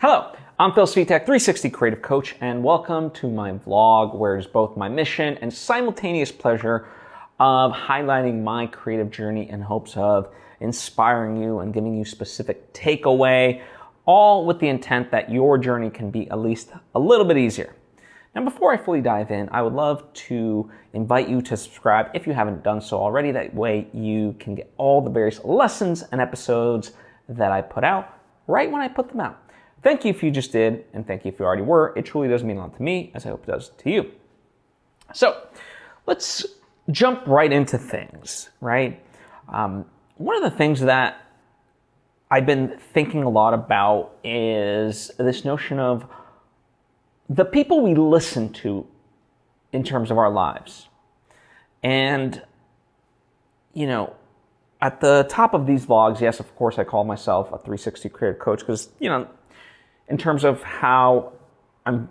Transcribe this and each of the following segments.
Hello, I'm Phil Svitek, 360 Creative Coach, and welcome to my vlog where it's both my mission and simultaneous pleasure of highlighting my creative journey in hopes of inspiring you and giving you specific takeaway, all with the intent that your journey can be at least a little bit easier. Now, before I fully dive in, I would love to invite you to subscribe if you haven't done so already. That way you can get all the various lessons and episodes that I put out right when I put them out. Thank you if you just did, and thank you if you already were. It truly does mean a lot to me, as I hope it does to you. So let's jump right into things, right? One of the things that I've been thinking a lot about is this notion of the people we listen to in terms of our lives. And, you know, at the top of these vlogs, yes, of course, I call myself a 360 creative coach because, you know, in terms of how I'm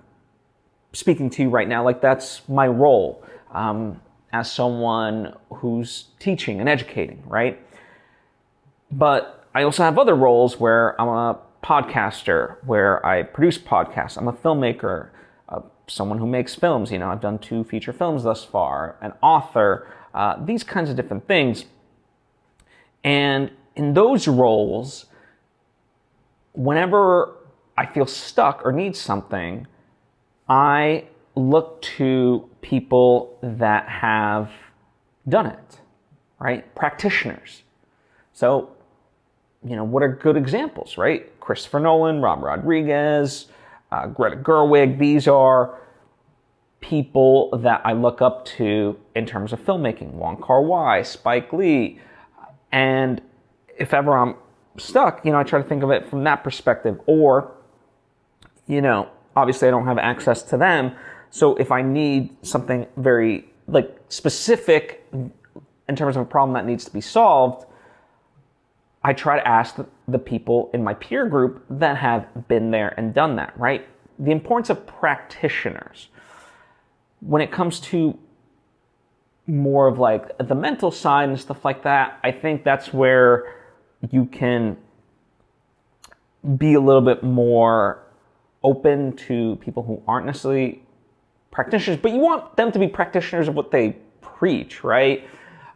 speaking to you right now, like that's my role as someone who's teaching and educating, right? But I also have other roles where I'm a podcaster, where I produce podcasts. I'm a filmmaker, someone who makes films. You know, I've done 2 feature films thus far, an author, these kinds of different things. And in those roles, whenever I feel stuck or need something, I look to people that have done it, right? Practitioners. So, you know, what are good examples, right? Christopher Nolan, Rob Rodriguez, Greta Gerwig. These are people that I look up to in terms of filmmaking. Wong Kar-wai, Spike Lee. And if ever I'm stuck, you know, I try to think of it from that perspective. Or, you know, obviously I don't have access to them. So if I need something very, like, specific in terms of a problem that needs to be solved, I try to ask the people in my peer group that have been there and done that, right? The importance of practitioners. When it comes to more of like the mental side and stuff like that, I think that's where you can be a little bit more open to people who aren't necessarily practitioners, but you want them to be practitioners of what they preach, right?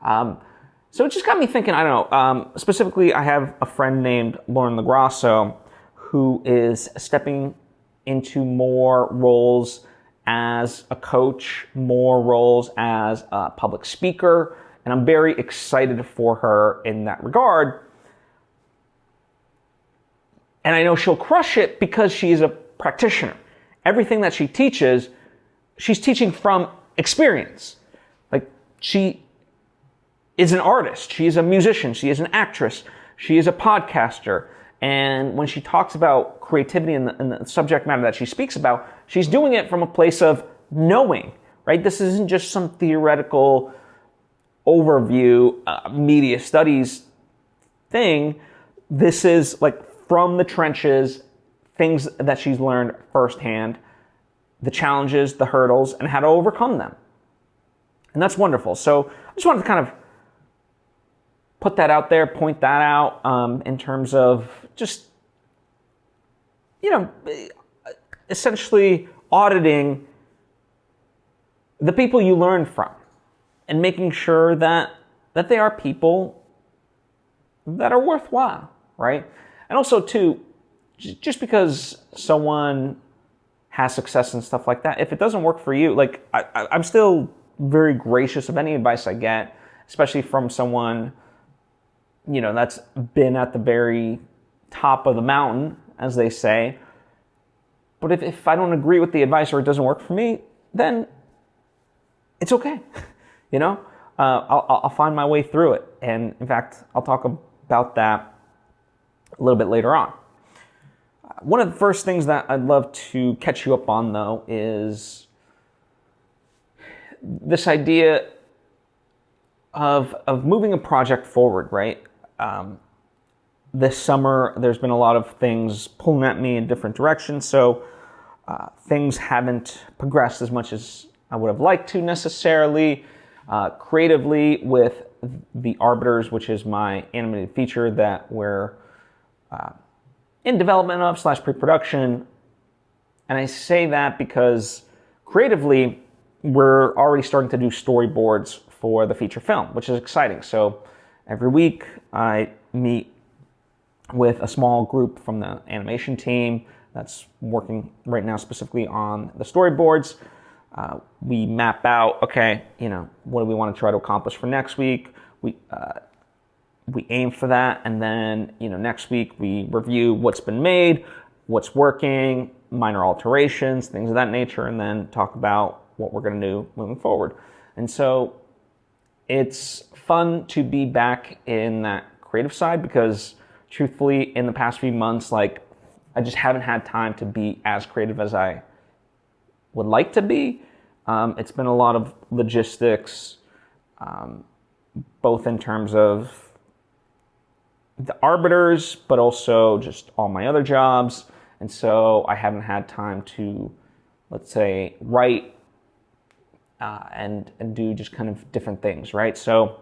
So it just got me thinking, I don't know, specifically I have a friend named Lauren LaGrasso who is stepping into more roles as a coach, more roles as a public speaker, and I'm very excited for her in that regard. And I know she'll crush it because she's a practitioner. Everything that she teaches, she's teaching from experience. Like, she is an artist, she is a musician, she is an actress, she is a podcaster. And when she talks about creativity and the subject matter that she speaks about, she's doing it from a place of knowing, right? This isn't just some theoretical overview, media studies thing. This is like from the trenches, things that she's learned firsthand, the challenges, the hurdles, and how to overcome them. And that's wonderful. So I just wanted to kind of put that out there, point that out in terms of just, you know, essentially auditing the people you learn from and making sure that they are people that are worthwhile, right? And also, too, just because someone has success and stuff like that, if it doesn't work for you, like I'm still very gracious of any advice I get, especially from someone, you know, that's been at the very top of the mountain, as they say. But if I don't agree with the advice or it doesn't work for me, then it's okay. You know, I'll find my way through it. And in fact, I'll talk about that a little bit later on. One of the first things that I'd love to catch you up on, though, is this idea of moving a project forward, right? This summer, there's been a lot of things pulling at me in different directions, so things haven't progressed as much as I would have liked to necessarily. Creatively, with the Arbiters, which is my animated feature that we're in development of / pre-production. And I say that because creatively, we're already starting to do storyboards for the feature film, which is exciting. So every week I meet with a small group from the animation team that's working right now specifically on the storyboards. We map out, okay, what do we want to try to accomplish for next week? We aim for that, and then next week we review what's been made, what's working, minor alterations, things of that nature, and then talk about what we're going to do moving forward. And so it's fun to be back in that creative side because truthfully, in the past few months, I just haven't had time to be as creative as I would like to be. It's been a lot of logistics, both in terms of the Arbiters, but also just all my other jobs. And so I haven't had time to, let's say, write and do just kind of different things, right? So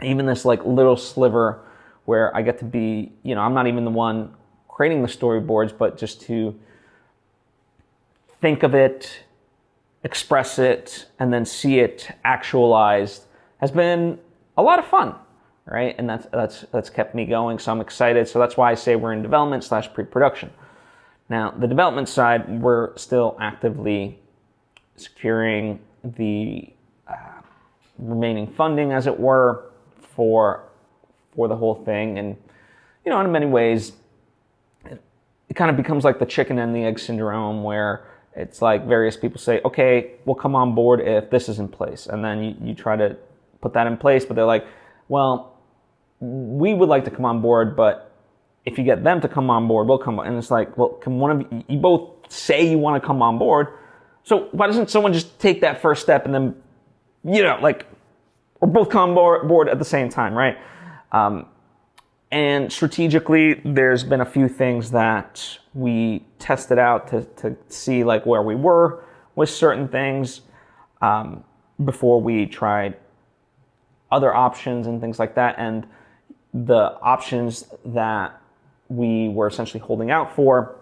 even this little sliver where I get to be, I'm not even the one creating the storyboards, but just to think of it, express it, and then see it actualized has been a lot of fun, right? And that's kept me going, so I'm excited. So that's why I say we're in development / pre-production. Now, the development side, we're still actively securing the remaining funding, as it were, for the whole thing. And, in many ways, it kind of becomes like the chicken and the egg syndrome where it's like various people say, okay, we'll come on board if this is in place. And then you try to put that in place, but they're like, well, we would like to come on board, but if you get them to come on board, we'll come on. And it's like, well, can one of you both say you want to come on board? So why doesn't someone just take that first step and then, or both come on board at the same time, right? And strategically, there's been a few things that we tested out to see where we were with certain things before we tried other options and things like that. And the options that we were essentially holding out for,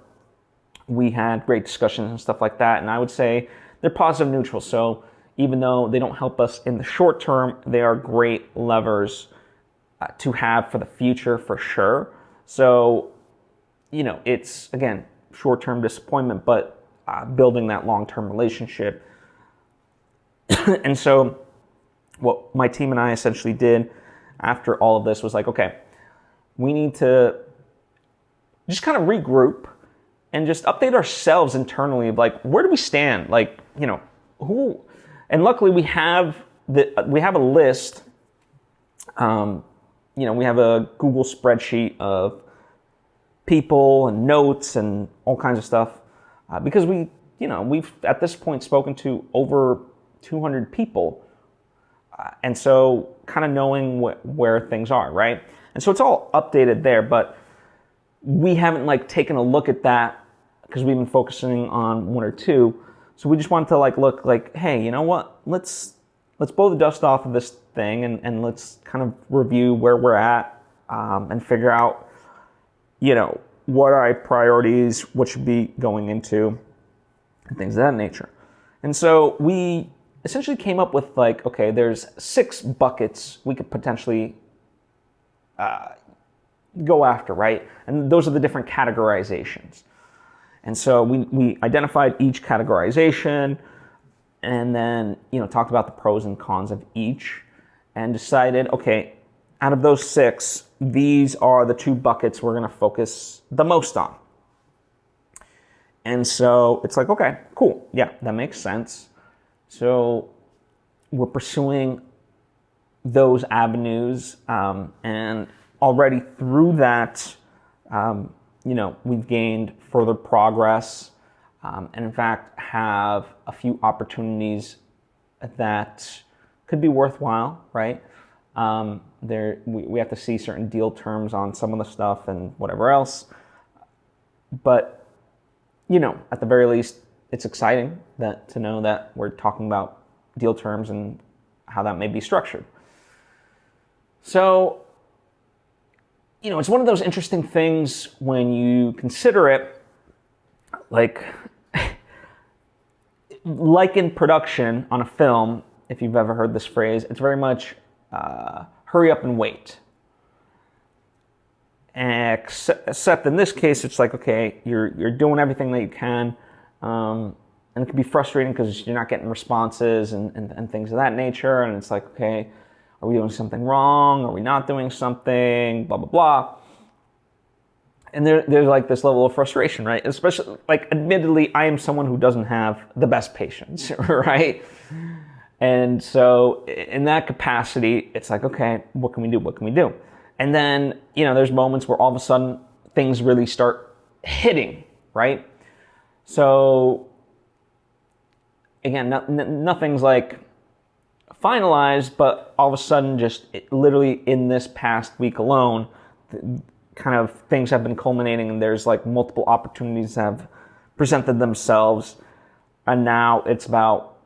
we had great discussions and stuff like that. And I would say they're positive neutral. So even though they don't help us in the short term, they are great levers to have for the future for sure. So, it's, again, short-term disappointment, but building that long-term relationship. And so what my team and I essentially did after all of this was okay, we need to just kind of regroup and just update ourselves internally of where do we stand? Who, and luckily we have a list. We have a Google spreadsheet of people and notes and all kinds of stuff because we've at this point spoken to over 200 people. And so kind of knowing where things are, right? And so it's all updated there, but we haven't taken a look at that because we've been focusing on one or two. So we just wanted to look hey, you know what? Let's blow the dust off of this thing and let's kind of review where we're at and figure out, what are our priorities, what should be going into, and things of that nature. And so we essentially came up with okay, there's 6 buckets we could potentially go after, right? And those are the different categorizations. And so we identified each categorization and then, talked about the pros and cons of each and decided, okay, out of those 6, these are the 2 buckets we're going to focus the most on. And so it's okay, cool. Yeah, that makes sense. So we're pursuing those avenues, and already through that, we've gained further progress, and in fact have a few opportunities that could be worthwhile, right? We have to see certain deal terms on some of the stuff and whatever else, but at the very least, it's exciting to know that we're talking about deal terms and how that may be structured. So it's one of those interesting things when you consider it, like in production on a film, if you've ever heard this phrase, it's very much hurry up and wait. Except in this case, it's like, okay, you're doing everything that you can, and it can be frustrating because you're not getting responses and things of that nature, and it's like, okay, are we doing something wrong? Are we not doing something? Blah, blah, blah. And there's like this level of frustration, right? Especially, like, admittedly, I am someone who doesn't have the best patience, right? And so in that capacity, it's like, okay, what can we do? What can we do? And then, there's moments where all of a sudden things really start hitting, right? So again, nothing's like finalized, but all of a sudden, just literally in this past week alone, kind of things have been culminating, and there's like multiple opportunities that have presented themselves, and now it's about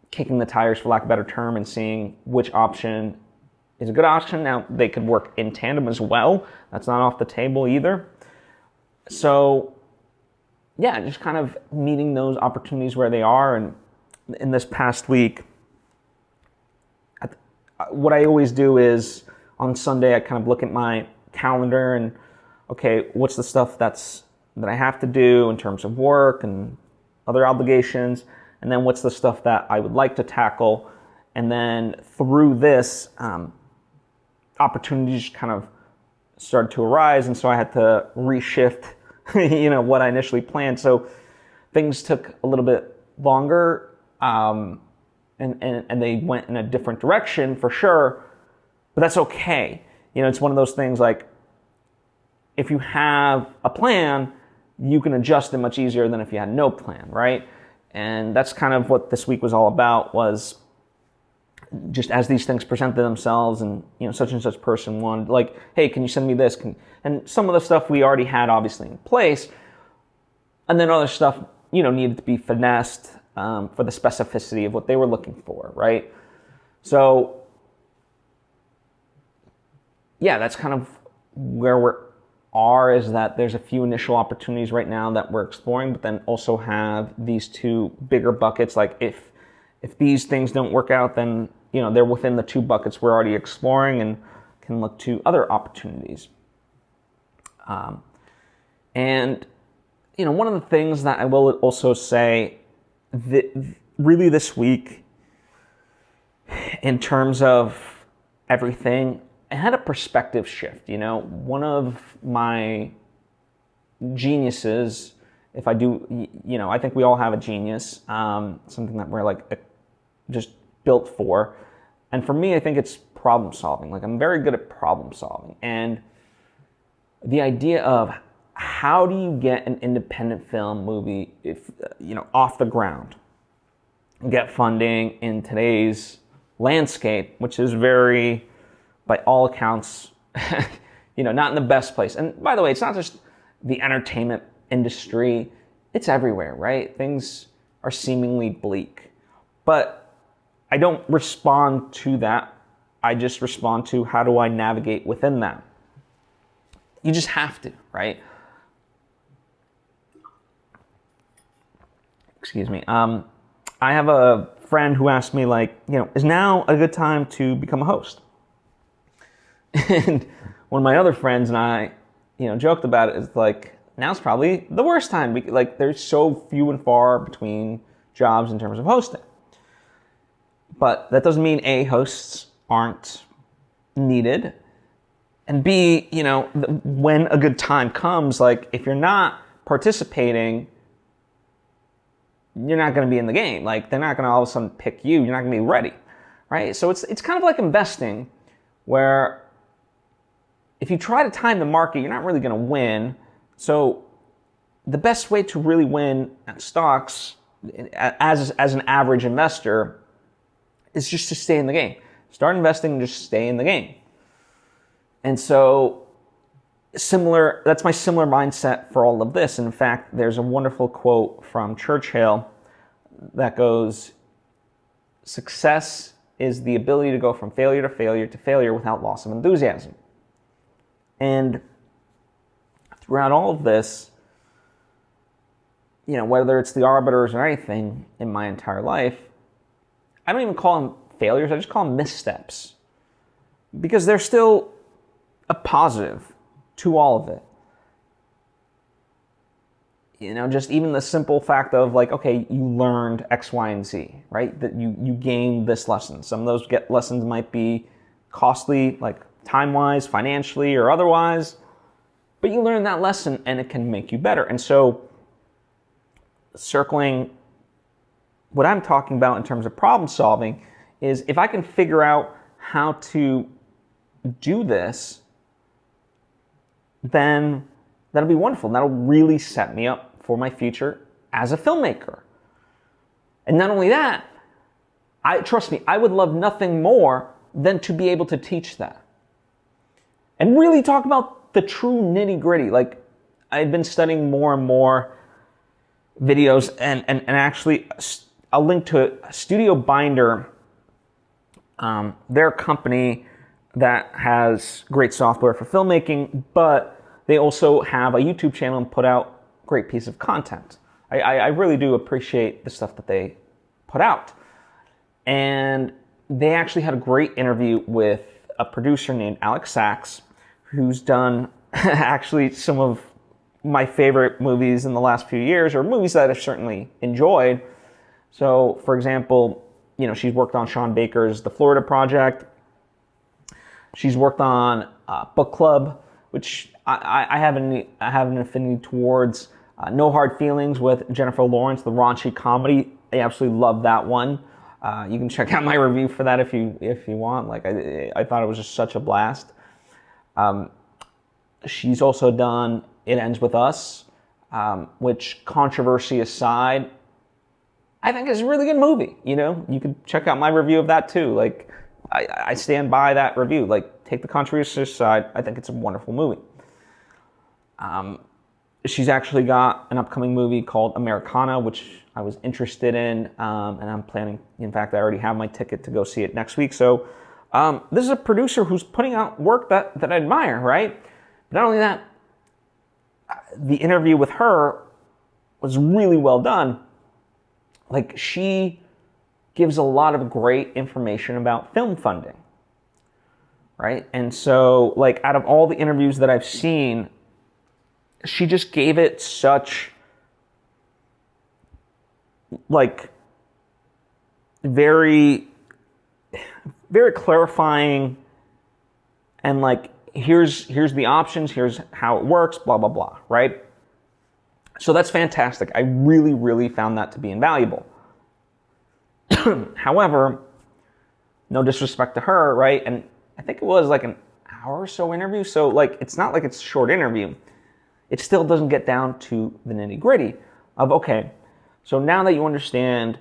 kicking the tires, for lack of a better term, and seeing which option is a good option. Now, they could work in tandem as well. That's not off the table either. So yeah, just kind of meeting those opportunities where they are. And in this past week, what I always do is on Sunday, I kind of look at my calendar and, okay, what's the stuff that I have to do in terms of work and other obligations, and then what's the stuff that I would like to tackle. And then through this, opportunities kind of started to arise, and so I had to reshift what I initially planned. So things took a little bit longer, and they went in a different direction for sure, but that's okay. It's one of those things, like, if you have a plan, you can adjust it much easier than if you had no plan, right? And that's kind of what this week was all about, was just as these things presented themselves, and such and such person wanted, like, hey, can you send me this? And some of the stuff we already had obviously in place, and then other stuff needed to be finessed for the specificity of what they were looking for, right? So yeah, that's kind of where we are, is that there's a few initial opportunities right now that we're exploring, but then also have these two bigger buckets. Like, if these things don't work out, then they're within the two buckets we're already exploring and can look to other opportunities. And one of the things that I will also say that really this week, in terms of everything, I had a perspective shift. One of my geniuses, if I do, I think we all have a genius, something that we're like just built for. And for me, I think it's problem solving. Like, I'm very good at problem solving. And the idea of how do you get an independent film movie, off the ground, get funding in today's landscape, which is very, by all accounts, not in the best place. And by the way, it's not just the entertainment industry, it's everywhere, right? Things are seemingly bleak. But I don't respond to that. I just respond to, how do I navigate within that? You just have to, right? Excuse me. I have a friend who asked me, like, is now a good time to become a host? And one of my other friends and I, joked about it. It's like, now's probably the worst time. Like, there's so few and far between jobs in terms of hosting. But that doesn't mean A, hosts aren't needed, and B, when a good time comes, like, if you're not participating, you're not going to be in the game. Like, they're not going to all of a sudden pick you. You're not going to be ready, right? So it's kind of like investing, where if you try to time the market, you're not really going to win. So the best way to really win at stocks as an average investor is just to stay in the game. Start investing and just stay in the game. And so that's my similar mindset for all of this. In fact, there's a wonderful quote from Churchill that goes, "Success is the ability to go from failure to failure to failure without loss of enthusiasm." And throughout all of this, whether it's the Arbiters or anything in my entire life, I don't even call them failures, I just call them missteps. Because they're still a positive to all of it. Just even the simple fact of like, okay, you learned X, Y, and Z, right? That you gained this lesson. Some of those lessons might be costly, like time-wise, financially, or otherwise, but you learn that lesson and it can make you better. And so, circling what I'm talking about in terms of problem solving is if I can figure out how to do this, then that'll be wonderful. That'll really set me up for my future as a filmmaker. And not only that, trust me, I would love nothing more than to be able to teach that. And really talk about the true nitty-gritty. Like, I've been studying more and more videos, and actually I'll link to Studio Binder. They're a company that has great software for filmmaking, but they also have a YouTube channel and put out great piece of content. I really do appreciate the stuff that they put out. And they actually had a great interview with a producer named Alex Sachs, who's done actually some of my favorite movies in the last few years, or movies that I've certainly enjoyed. So, for example, she's worked on Sean Baker's The Florida Project. She's worked on Book Club, which I have an affinity towards. No Hard Feelings with Jennifer Lawrence, the raunchy comedy. I absolutely love that one. You can check out my review for that if you want. Like, I thought it was just such a blast. She's also done It Ends With Us, which, controversy aside, I think is a really good movie. You can check out my review of that too. Like, I stand by that review. Like, take the controversy aside, I think it's a wonderful movie. She's actually got an upcoming movie called Americana, which I was interested in, and I'm planning, in fact, I already have my ticket to go see it next week. So this is a producer who's putting out work that I admire, right? But not only that, the interview with her was really well done. Like, she gives a lot of great information about film funding, right? And so, like, out of all the interviews that I've seen, she just gave it such, like, very, very clarifying, and like, here's the options, here's how it works, blah, blah, blah, right? So that's fantastic. I really, really found that to be invaluable. However, no disrespect to her, right? And I think it was like an hour or so interview. So, like, it's not like it's a short interview. It still doesn't get down to the nitty-gritty of, okay, so now that you understand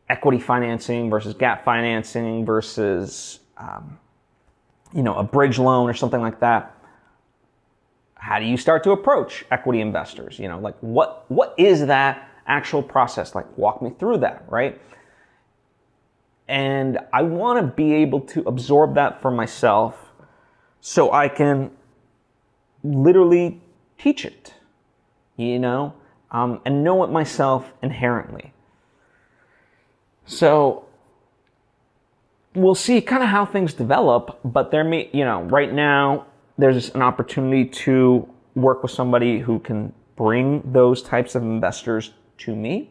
equity financing versus gap financing versus, a bridge loan or something like that, how do you start to approach equity investors? Like, what is that actual process? Like, walk me through that, right? And I want to be able to absorb that for myself so I can literally teach it, and know it myself inherently. So we'll see kind of how things develop, but there may, right now there's an opportunity to work with somebody who can bring those types of investors to me.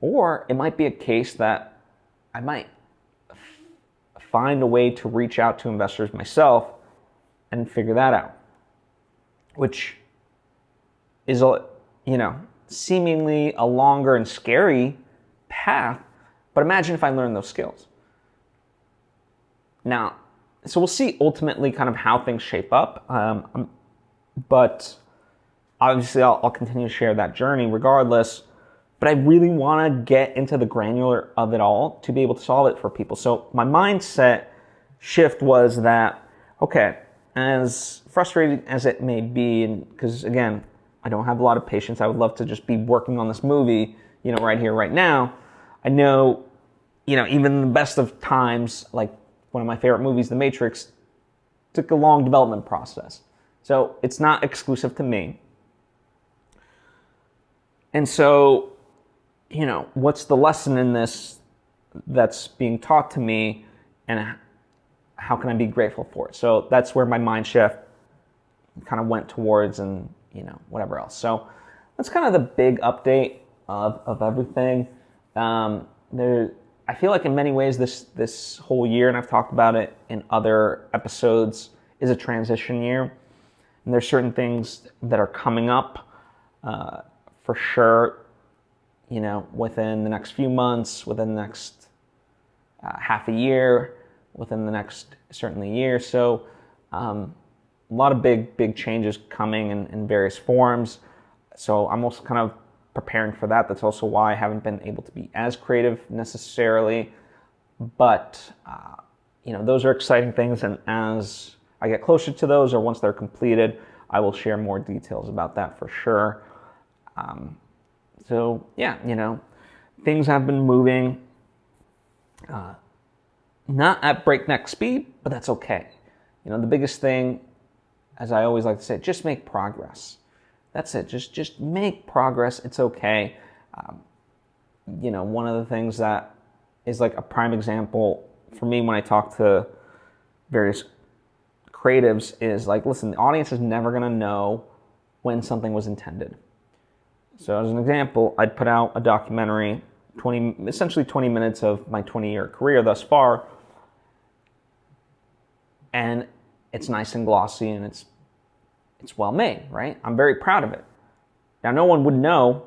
Or it might be a case that I might find a way to reach out to investors myself and figure that out, which is seemingly a longer and scary path. But imagine if I learned those skills. Now, so we'll see ultimately kind of how things shape up. But obviously I'll continue to share that journey regardless. But I really want to get into the granular of it all to be able to solve it for people. So my mindset shift was that, okay, as frustrating as it may be, and because again, I don't have a lot of patience. I would love to just be working on this movie, right here, right now. I know, even the best of times, like one of my favorite movies, The Matrix, took a long development process. So it's not exclusive to me. And so, what's the lesson in this that's being taught to me, and how can I be grateful for it? So that's where my mind shift kind of went towards, and whatever else. So that's kind of the big update of everything. I feel like in many ways this whole year, and I've talked about it in other episodes, is a transition year. And there's certain things that are coming up for sure, within the next few months, within the next half a year, within the next certainly year. So a lot of big changes coming in various forms. So I'm also kind of preparing for that. That's also why I haven't been able to be as creative necessarily. But, those are exciting things. And as I get closer to those, or once they're completed, I will share more details about that for sure. So yeah, things have been moving, not at breakneck speed, but that's okay. The biggest thing, as I always like to say, just make progress. That's it. Just make progress. It's okay. One of the things that is like a prime example for me when I talk to various creatives is like, listen, the audience is never going to know when something was intended. So as an example, I'd put out a documentary, essentially 20 minutes of my 20-year career thus far, and it's nice and glossy, and it's well made, right? I'm very proud of it. Now, no one would know,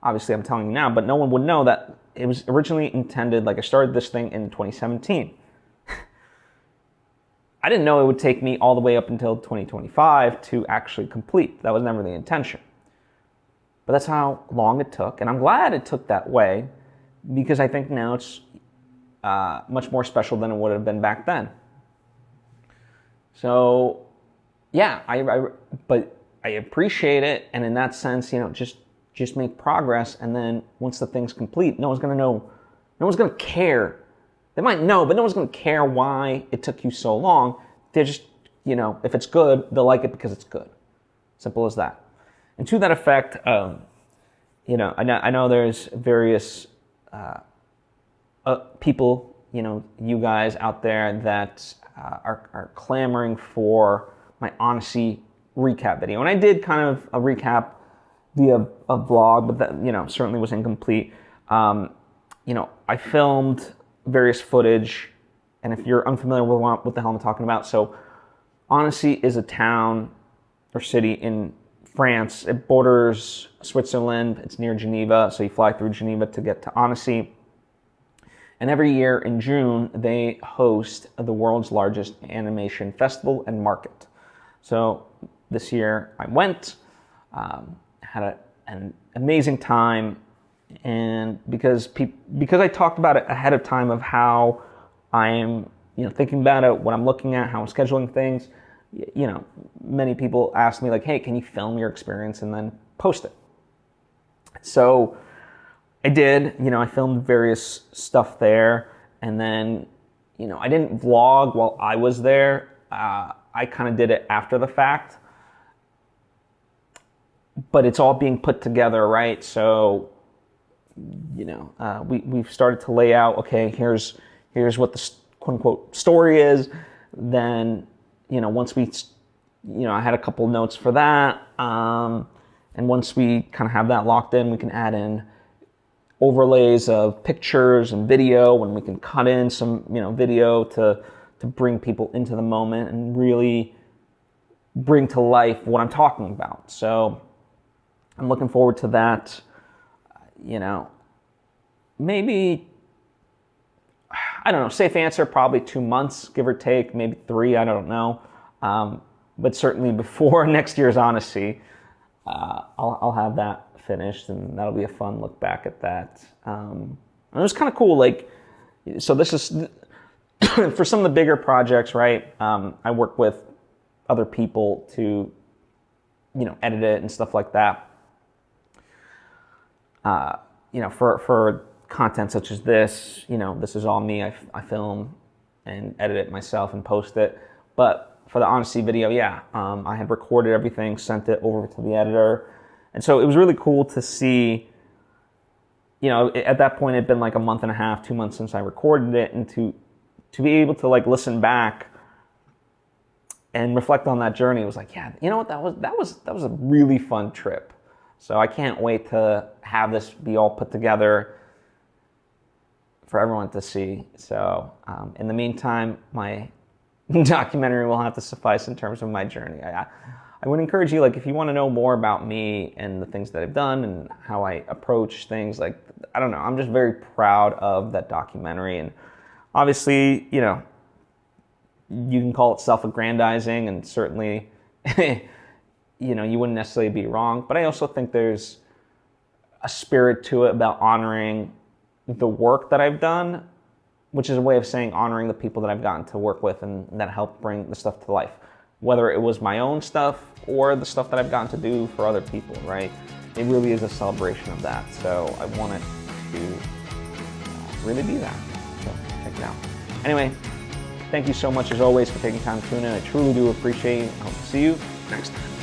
obviously I'm telling you now, but no one would know that it was originally intended, like I started this thing in 2017. I didn't know it would take me all the way up until 2025 to actually complete. That was never the intention. But that's how long it took, and I'm glad it took that way, because I think now it's much more special than it would have been back then. So, yeah, but I appreciate it, and in that sense, just make progress, and then once the thing's complete, no one's going to know, no one's going to care. They might know, but no one's going to care why it took you so long. They're just, if it's good, they'll like it because it's good. Simple as that. And to that effect, I know there's various people, you guys out there that are clamoring for my Annecy recap video. And I did kind of a recap via a vlog, but that, certainly was incomplete. I filmed various footage, and if you're unfamiliar with what the hell I'm talking about, so Annecy is a town or city in France. It borders Switzerland. It's near Geneva, so you fly through Geneva to get to Annecy. And every year in June, they host the world's largest animation festival and market. So this year I went, had an amazing time, and because I talked about it ahead of time of how I'm thinking about it, what I'm looking at, how I'm scheduling things, many people ask me like, hey, can you film your experience and then post it? So I did, I filmed various stuff there, and then, I didn't vlog while I was there. I kind of did it after the fact, but it's all being put together, right? So, we've started to lay out, okay, here's what the quote unquote story is. Then, once we, I had a couple notes for that. And once we kind of have that locked in, we can add in overlays of pictures and video, and we can cut in some, video to bring people into the moment and really bring to life what I'm talking about. So I'm looking forward to that. Maybe, I don't know, safe answer, probably 2 months, give or take, maybe 3, I don't know. But certainly before next year's Annecy, I'll have that finished, and that'll be a fun look back at that. And it was kind of cool, so this is, for some of the bigger projects, right, I work with other people to, edit it and stuff like that. For content such as this, this is all me. I film and edit it myself and post it. But for the Annecy video, yeah, I had recorded everything, sent it over to the editor. And so it was really cool to see, you know, at that point it had been like a month and a half, 2 months since I recorded it, and to be able to like listen back and reflect on that journey, it was like, yeah, you know what, that was a really fun trip. So I can't wait to have this be all put together for everyone to see. So in the meantime, my documentary will have to suffice in terms of my journey. I would encourage you, like, if you want to know more about me and the things that I've done and how I approach things, like, I don't know, I'm just very proud of that documentary. And obviously, you know, you can call it self-aggrandizing, and certainly, you know, you wouldn't necessarily be wrong. But I also think there's a spirit to it about honoring the work that I've done, which is a way of saying honoring the people that I've gotten to work with and that helped bring the stuff to life. Whether it was my own stuff or the stuff that I've gotten to do for other people, right? It really is a celebration of that. So I want it to really be that. So check it out. Anyway, thank you so much as always for taking time to tune in. I truly do appreciate it. I hope to see you next time.